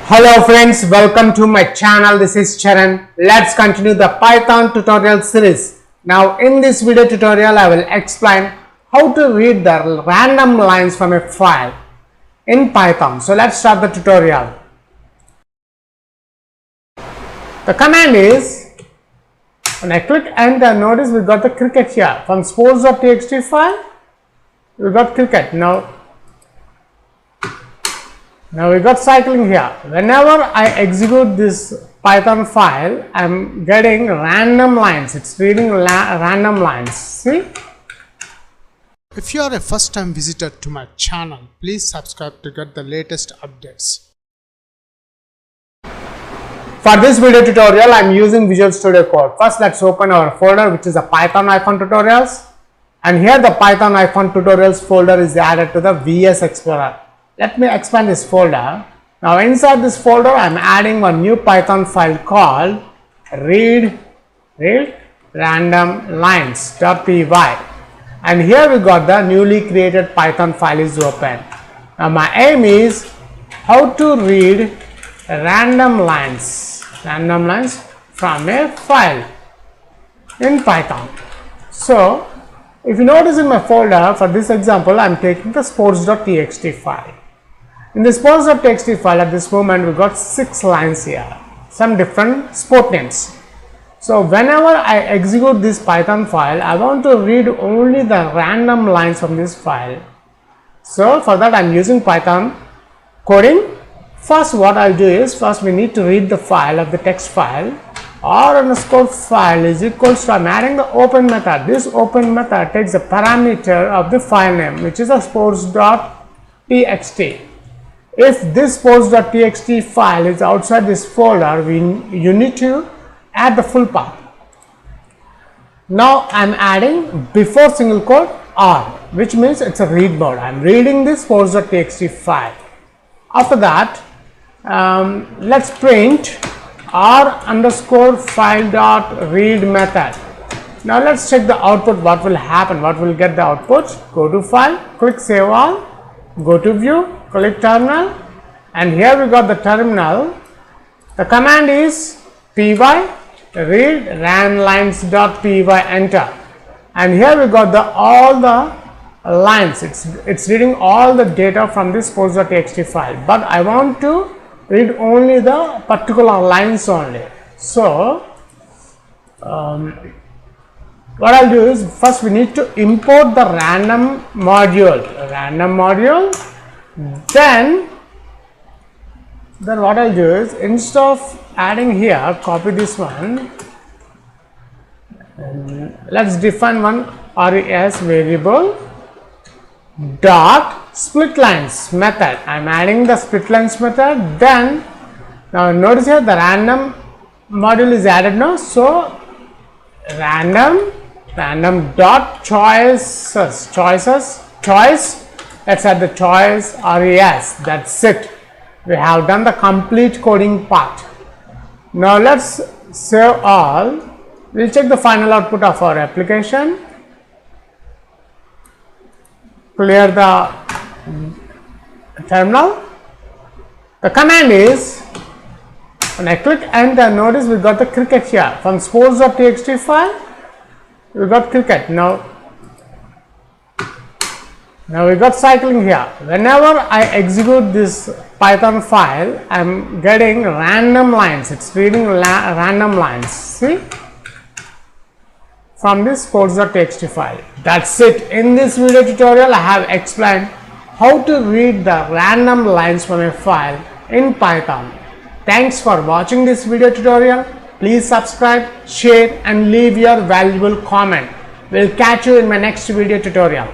Hello friends, welcome to my channel. This is Charan. Let's continue the Python tutorial series. Now in this video tutorial I will explain how to read the random lines from a file in Python. So let's start the tutorial. The command is, when I click enter, notice we got the cricket here. From sports.txt file we got cricket. Now we got cycling here. Whenever I execute this Python file, I am getting random lines. It's reading random lines. See? If you are a first time visitor to my channel, please subscribe to get the latest updates. For this video tutorial, I am using Visual Studio Code. First, let's open our folder, which is a Python tutorials. And here the Python tutorials folder is added to the VS Explorer. Let me expand this folder. Now inside this folder I am adding one new Python file called read random lines.py, and here we got the newly created Python file is open. Now my aim is how to read random lines from a file in Python. So if you notice in my folder, for this example I am taking the sports.txt file. In the sports.txt file at this moment we got 6 lines here, some different sport names. So whenever I execute this Python file, I want to read only the random lines from this file. So for that I am using Python coding. First what I will do is, first we need to read the file of the text file. R_file is equals to, I am adding the open method. This open method takes the parameter of the file name, which is a sports.txt. If this sports.txt file is outside this folder, you need to add the full path. Now I am adding before single quote R, which means it's a read mode. I am reading this sports.txt file. After that, let's print R_file.read method. Now let's check the output. What will happen? What will get the output? Go to file, click save all, go to view, click terminal, and here we got the terminal. The command is py read randlines.py, enter, and here we got all the lines. It's reading all the data from this sports.txt file, but I want to read only the particular lines only. So what I'll do is, first we need to import the random module, then what I'll do is, instead of adding here, copy this one, and let's define one res variable dot splitlines method. I am adding the splitlines method. Then now notice here the random module is added now. So random dot choice, let's add the choice res. That's it. We have done the complete coding part. Now let's save all. We'll check the final output of our application. Clear the terminal. The command is, when I click enter, notice we got the cricket here. From sports.txt file we got cricket. Now we got cycling here. Whenever I execute this Python file, I am getting random lines. It's reading random lines. See? From this sports.txt file. That's it. In this video tutorial I have explained how to read the random lines from a file in Python. Thanks for watching this video tutorial. Please subscribe, share and leave your valuable comment. We'll catch you in my next video tutorial.